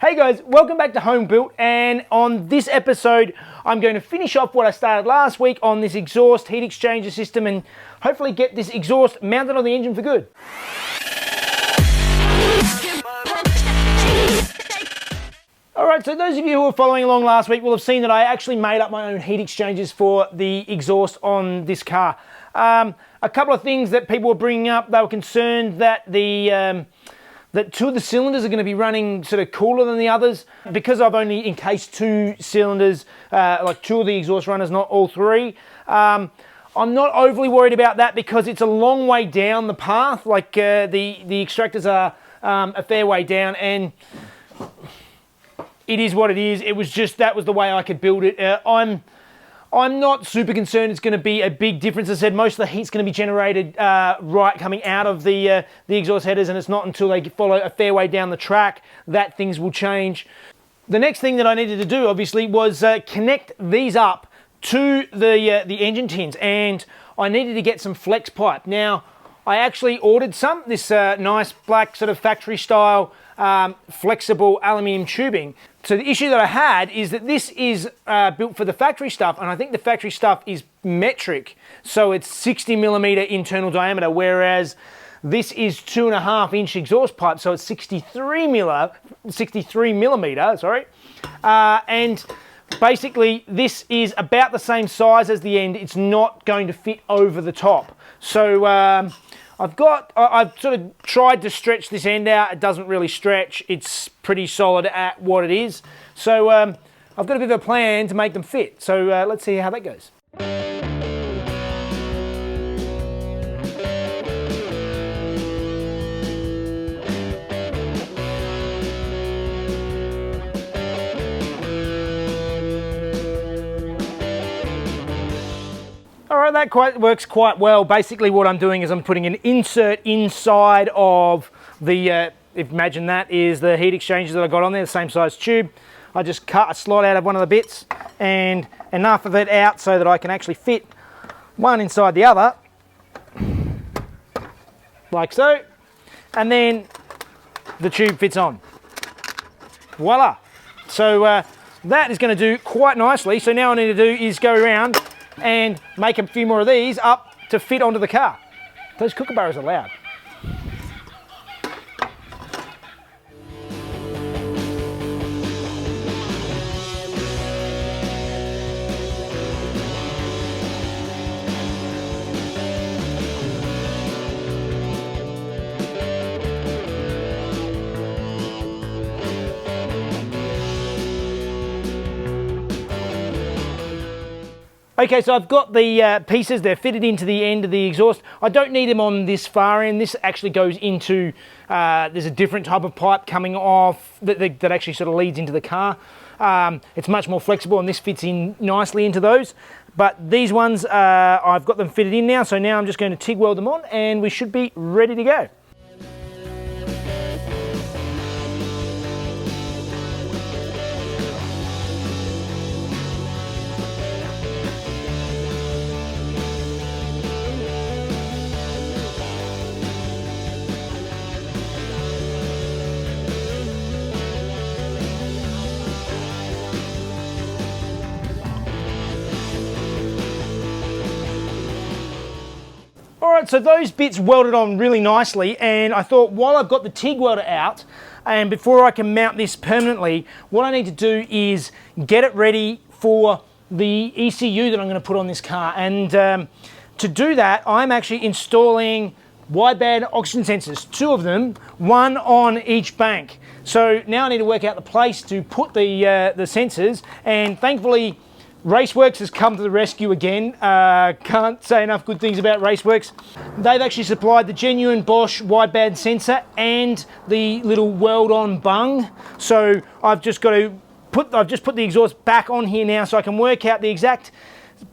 Hey guys, welcome back to Home Built, and on this episode I'm going to finish off what I started last week on this exhaust heat exchanger system and hopefully get this exhaust mounted on the engine for good. Alright, so those of you who were following along last week will have seen that I actually made up my own heat exchangers for the exhaust on this car. A couple of things that people were bringing up, they were concerned that that two of the cylinders are going to be running sort of cooler than the others. Because I've only encased two cylinders, like two of the exhaust runners, not all three. I'm not overly worried about that because it's a long way down the path. Like the extractors are a fair way down, and it is what it is. It was just, that was the way I could build it. I'm not super concerned it's going to be a big difference. As I said, most of the heat's going to be generated right coming out of the exhaust headers, and it's not until they follow a fair way down the track that things will change. The next thing that I needed to do, obviously, was connect these up to the engine tins, and I needed to get some flex pipe. Now, I actually ordered some, this nice black sort of factory style flexible aluminium tubing. So the issue that I had is that this is built for the factory stuff, and I think the factory stuff is metric, so it's 60 millimeter internal diameter, whereas this is 2.5 inch exhaust pipe, so it's 63 millimeter, sorry. And basically this is about the same size as the end. It's not going to fit over the top. So I've sort of tried to stretch this end out. It doesn't really stretch. It's pretty solid at what it is. So I've got a bit of a plan to make them fit. So let's see how that goes. Alright, that works quite well. Basically what I'm doing is I'm putting an insert inside of the, imagine that is the heat exchangers that I got on there, the same size tube. I just cut a slot out of one of the bits and enough of it out so that I can actually fit one inside the other, like so, and then the tube fits on. Voila! So that is going to do quite nicely. So now all I need to do is go around and make a few more of these up to fit onto the car. Those kookaburras are loud. Okay, so I've got the pieces, they're fitted into the end of the exhaust. I don't need them on this far end. This actually goes into, there's a different type of pipe coming off that actually sort of leads into the car. It's much more flexible, and this fits in nicely into those. But these ones, I've got them fitted in now, so now I'm just going to TIG weld them on and we should be ready to go. Alright, so those bits welded on really nicely, and I thought while I've got the TIG welder out, and before I can mount this permanently, what I need to do is get it ready for the ECU that I'm going to put on this car. And to do that, I'm actually installing wideband oxygen sensors, two of them, one on each bank. So now I need to work out the place to put the sensors, and thankfully Raceworks has come to the rescue again. Can't say enough good things about Raceworks. They've actually supplied the genuine Bosch wideband sensor and the little weld-on bung. So I've just put the exhaust back on here now, so I can work out the exact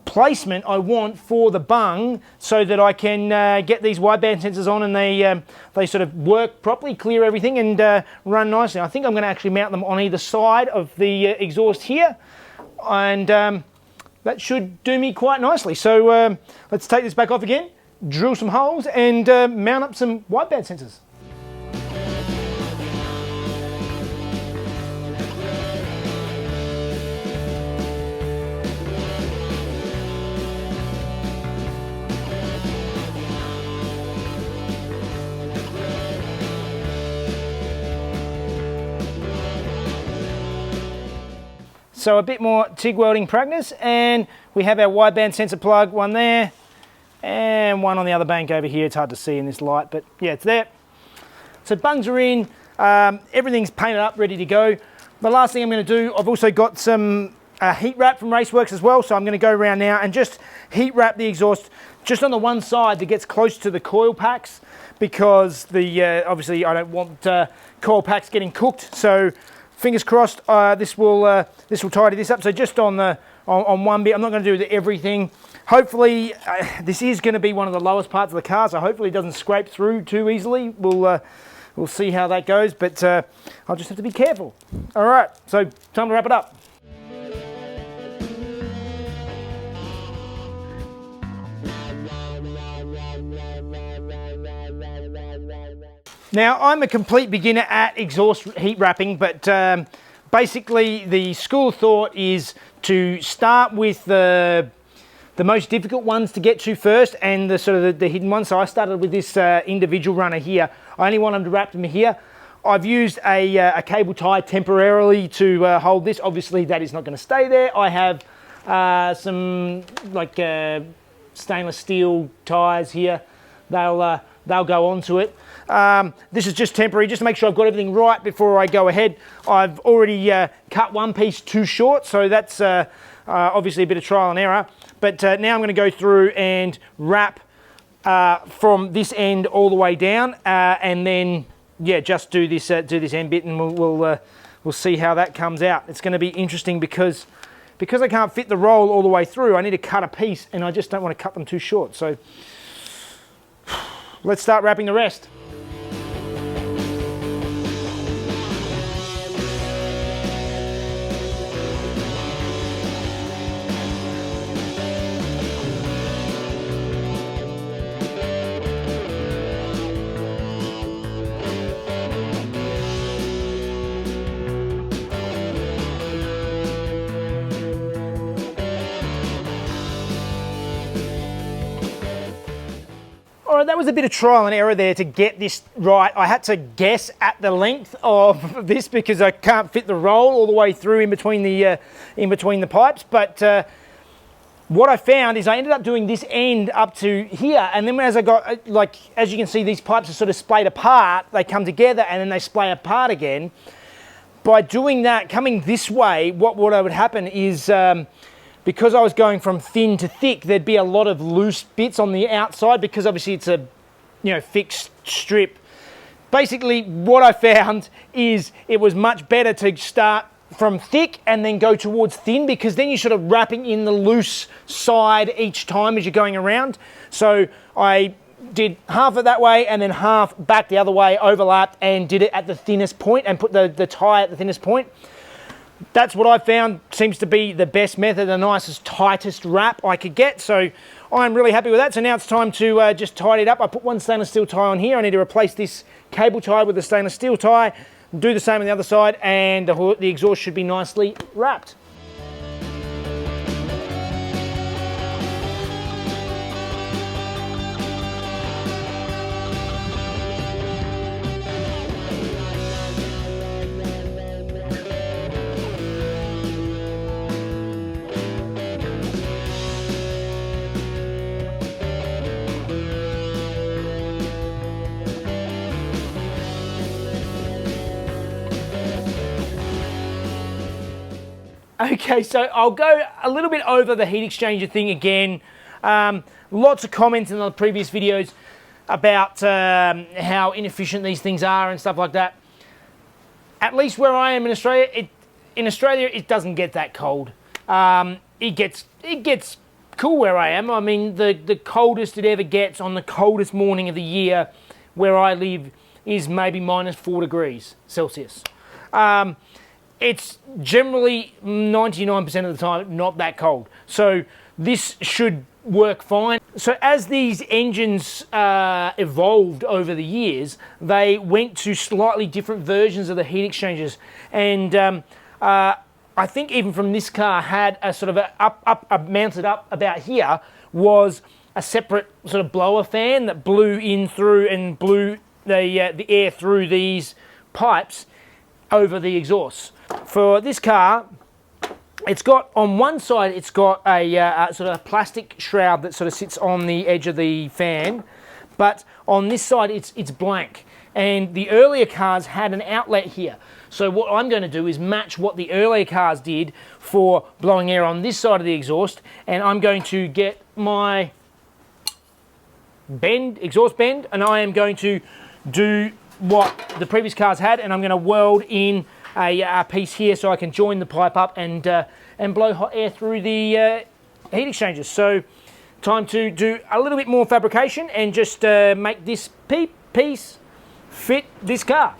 placement I want for the bung, so that I can get these wideband sensors on and they sort of work properly, clear everything, and run nicely. I think I'm going to actually mount them on either side of the exhaust here, and that should do me quite nicely. So let's take this back off again, drill some holes, and mount up some wideband sensors. So a bit more TIG welding practice, and we have our wideband sensor plug, one there, and one on the other bank over here. It's hard to see in this light, but yeah, it's there. So bungs are in, everything's painted up, ready to go. The last thing I'm going to do, I've also got some heat wrap from Raceworks as well, so I'm going to go around now and just heat wrap the exhaust just on the one side that gets close to the coil packs, because the obviously I don't want coil packs getting cooked. So fingers crossed, this will tidy this up. So just on one bit, I'm not going to do everything. Hopefully, this is going to be one of the lowest parts of the car, so hopefully it doesn't scrape through too easily. We'll see how that goes, but I'll just have to be careful. All right, so time to wrap it up. Now, I'm a complete beginner at exhaust heat wrapping, but basically the school of thought is to start with the most difficult ones to get to first, and the hidden ones. So I started with this individual runner here. I only want them to wrap them here. I've used a cable tie temporarily to hold this. Obviously that is not going to stay there. I have some stainless steel ties here. They'll go onto it. This is just temporary, just to make sure I've got everything right before I go ahead. I've already cut one piece too short, so that's obviously a bit of trial and error. But now I'm going to go through and wrap from this end all the way down, and then just do this end bit, and we'll see how that comes out. It's going to be interesting because I can't fit the roll all the way through. I need to cut a piece, and I just don't want to cut them too short. So let's start wrapping the rest. All right, that was a bit of trial and error there to get this right. I had to guess at the length of this because I can't fit the roll all the way through in between the pipes. But what I found is I ended up doing this end up to here, and then as I got, as you can see, these pipes are sort of splayed apart. They come together and then they splay apart again. By doing that, coming this way, what would happen is, because I was going from thin to thick, there'd be a lot of loose bits on the outside because obviously it's a fixed strip. Basically, what I found is it was much better to start from thick and then go towards thin, because then you're sort of wrapping in the loose side each time as you're going around. So I did half it that way and then half back the other way, overlapped, and did it at the thinnest point and put the tie at the thinnest point. That's what I found seems to be the best method, the nicest, tightest wrap I could get. So I'm really happy with that. So now it's time to just tidy it up. I put one stainless steel tie on here. I need to replace this cable tie with a stainless steel tie. Do the same on the other side, and the exhaust should be nicely wrapped. Okay, so I'll go a little bit over the heat exchanger thing again. Lots of comments in the previous videos about how inefficient these things are and stuff like that. At least where I am in Australia, it doesn't get that cold. It gets cool where I am. I mean, the coldest it ever gets on the coldest morning of the year where I live is maybe -4 degrees Celsius. It's generally 99% of the time not that cold. So this should work fine. So as these engines evolved over the years, they went to slightly different versions of the heat exchangers. And I think even from this car had a sort of mounted up about here was a separate sort of blower fan that blew in through and blew the air through these pipes over the exhaust. For this car, it's got, on one side, it's got a sort of a plastic shroud that sort of sits on the edge of the fan, but on this side, it's blank. And the earlier cars had an outlet here. So what I'm going to do is match what the earlier cars did for blowing air on this side of the exhaust, and I'm going to get my exhaust bend, and I am going to do what the previous cars had, and I'm going to weld in a piece here so I can join the pipe up and blow hot air through the heat exchangers. So time to do a little bit more fabrication and just make this piece fit this car.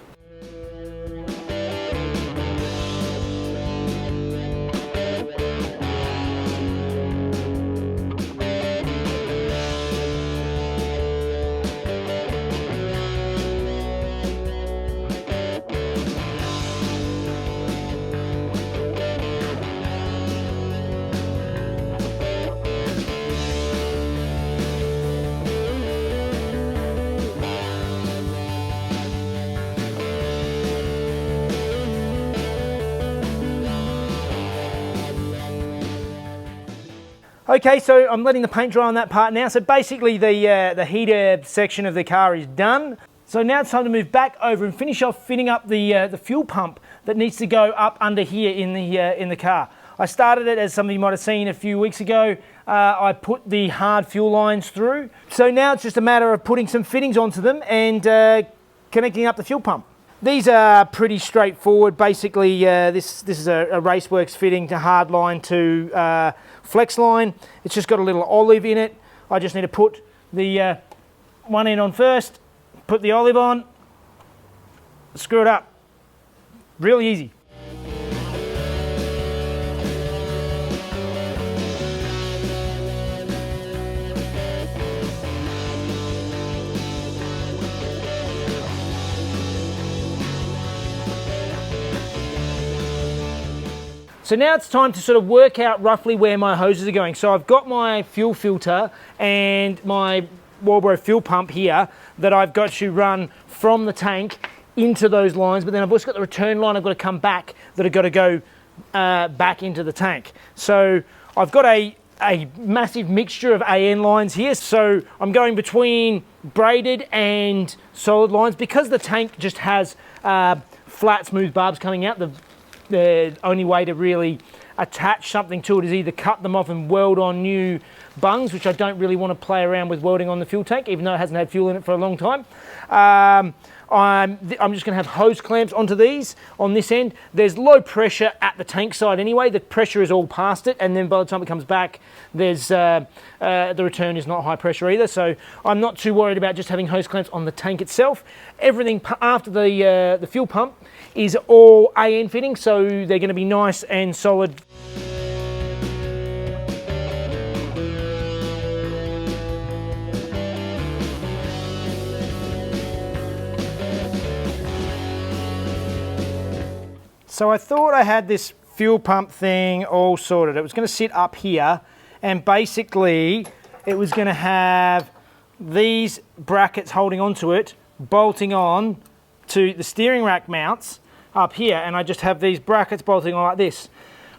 Okay, so I'm letting the paint dry on that part now. So basically the heater section of the car is done. So now it's time to move back over and finish off fitting up the fuel pump that needs to go up under here in the car. I started it, as some of you might have seen a few weeks ago. I put the hard fuel lines through. So now it's just a matter of putting some fittings onto them and connecting up the fuel pump. These are pretty straightforward. Basically, this is a Raceworks fitting to hard line to flex line. It's just got a little olive in it. I just need to put the one end on first, put the olive on, screw it up. Really easy. So now it's time to sort of work out roughly where my hoses are going. So I've got my fuel filter and my Marlboro fuel pump here that I've got to run from the tank into those lines, but then I've also got the return line I've got to come back that have got to go back into the tank. So I've got a massive mixture of AN lines here. So I'm going between braided and solid lines because the tank just has flat, smooth barbs coming out. The only way to really attach something to it is either cut them off and weld on new bungs, which I don't really want to play around with welding on the fuel tank, even though it hasn't had fuel in it for a long time. I'm just going to have hose clamps onto these on this end. There's low pressure at the tank side anyway. The pressure is all past it, and then by the time it comes back, there's the return is not high pressure either. So I'm not too worried about just having hose clamps on the tank itself. Everything after the fuel pump is all AN fitting, so they're going to be nice and solid. So I thought I had this fuel pump thing all sorted. It was going to sit up here, and basically it was going to have these brackets holding onto it, bolting on to the steering rack mounts up here, and I just have these brackets bolting on like this.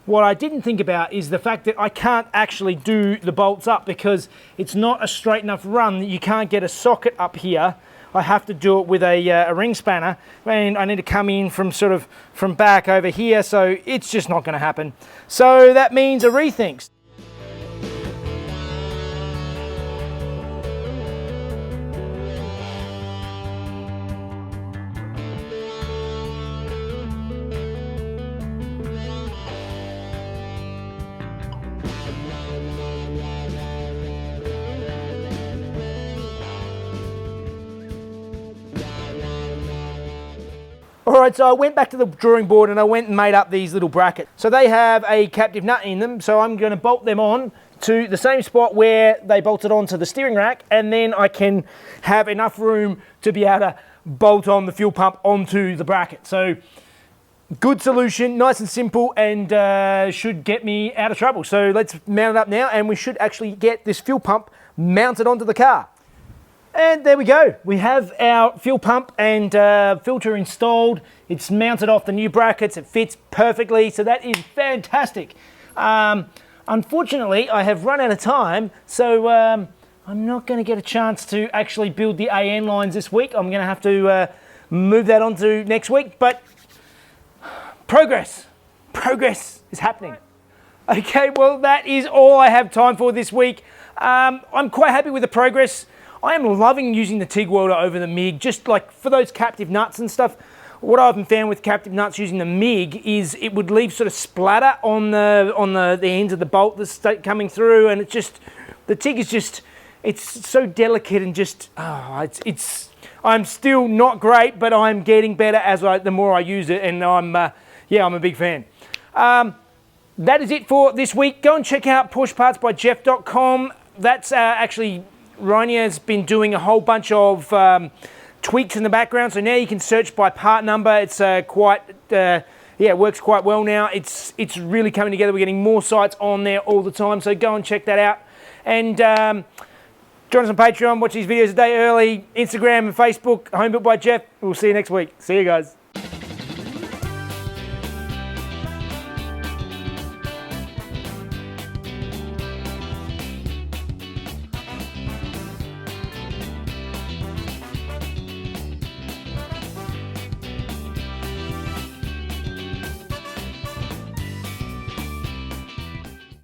What I didn't think about is the fact that I can't actually do the bolts up because it's not a straight enough run that you can't get a socket up here. I have to do it with a ring spanner, and I need to come in from from back over here, so it's just not going to happen. So that means a rethink. Alright, so I went back to the drawing board and I went and made up these little brackets. So they have a captive nut in them, so I'm going to bolt them on to the same spot where they bolted onto the steering rack, and then I can have enough room to be able to bolt on the fuel pump onto the bracket. So good solution, nice and simple, and should get me out of trouble. So let's mount it up now, and we should actually get this fuel pump mounted onto the car. And there we go. We have our fuel pump and filter installed. It's mounted off the new brackets. It fits perfectly, so that is fantastic. Unfortunately, I have run out of time, so I'm not going to get a chance to actually build the AN lines this week. I'm going to have to move that on to next week, but progress is happening. Okay, well, that is all I have time for this week. I'm quite happy with the progress. I am loving using the TIG welder over the MIG, just like for those captive nuts and stuff. What I've found with captive nuts using the MIG is it would leave sort of splatter on the ends of the bolt that's coming through, and it's just, the TIG is just, it's so delicate and just, I'm still not great, but I'm getting better the more I use it, and I'm a big fan. That is it for this week. Go and check out PorschePartsByJeff.com. That's actually, Rainier has been doing a whole bunch of tweaks in the background, so now you can search by part number. It's it works quite well now. It's really coming together. We're getting more sites on there all the time, so go and check that out. And join us on Patreon, watch these videos a day early, Instagram and Facebook, Home Built by Jeff. We'll see you next week. See you guys.